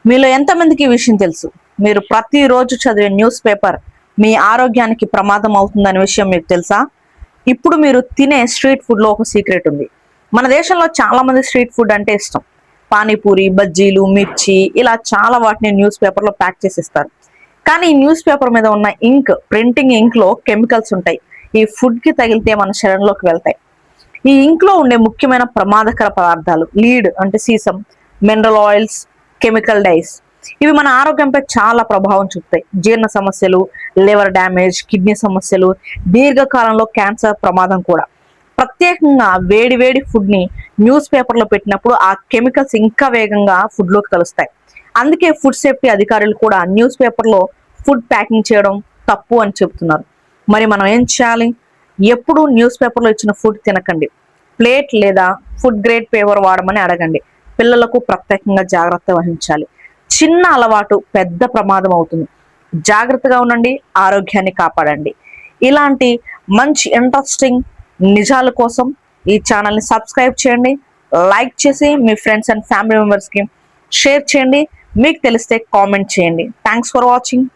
మీలో ఎంతమందికి ఈ విషయం తెలుసు? మీరు ప్రతిరోజు చదివే న్యూస్ పేపర్ మీ ఆరోగ్యానికి ప్రమాదం అవుతుందనే విషయం మీకు తెలుసా? ఇప్పుడు మీరు తినే స్ట్రీట్ ఫుడ్ లో ఒక సీక్రెట్ ఉంది. మన దేశంలో చాలా మంది స్ట్రీట్ ఫుడ్ అంటే ఇష్టం. పానీపూరి, బజ్జీలు, మిర్చి ఇలా చాలా వాటిని న్యూస్ పేపర్ లో ప్యాక్ చేసిస్తారు. కానీ ఈ న్యూస్ పేపర్ మీద ఉన్న ఇంక్, ప్రింటింగ్ ఇంక్ లో కెమికల్స్ ఉంటాయి. ఈ ఫుడ్ కి తగిలితే మన శరీరంలోకి వెళ్తాయి. ఈ ఇంక్ లో ఉండే ముఖ్యమైన ప్రమాదకర పదార్థాలు లీడ్ అంటే sesame, mineral oils, chemical dice. ఇవి మన ఆరోగ్యంపై చాలా ప్రభావం చూపుతాయి. జీర్ణ సమస్యలు, లివర్ డ్యామేజ్, కిడ్నీ సమస్యలు, దీర్ఘకాలంలో క్యాన్సర్ ప్రమాదం కూడా. ప్రత్యేకంగా వేడి వేడి ఫుడ్ ని న్యూస్ పేపర్ లో పెట్టినప్పుడు ఆ కెమికల్స్ ఇంకా వేగంగా ఫుడ్ లోకి కలుస్తాయి. అందుకే ఫుడ్ సేఫ్టీ అధికారులు కూడా న్యూస్ పేపర్ లో ఫుడ్ ప్యాకింగ్ చేయడం తప్పు అని చెప్తున్నారు. మరి మనం ఏం చేయాలి? ఎప్పుడు న్యూస్ పేపర్ లో ఇచ్చిన ఫుడ్ తినకండి. ప్లేట్ లేదా ఫుడ్ గ్రేడ్ పేపర్ వాడమని అడగండి. పిల్లలకు ప్రత్యేకంగా జాగ్రత్త వహించాలి. చిన్న అలవాటు పెద్ద ప్రమాదం అవుతుంది. జాగ్రత్తగా ఉండండి, ఆరోగ్యాన్ని కాపాడండి. ఇలాంటి మంచి ఇంట్రెస్టింగ్ నిజాల కోసం ఈ ఛానల్ని సబ్స్క్రైబ్ చేయండి, లైక్ చేసి మీ ఫ్రెండ్స్ అండ్ ఫ్యామిలీ మెంబర్స్కి షేర్ చేయండి. మీకు తెలిస్తే కామెంట్ చేయండి. Thanks for watching.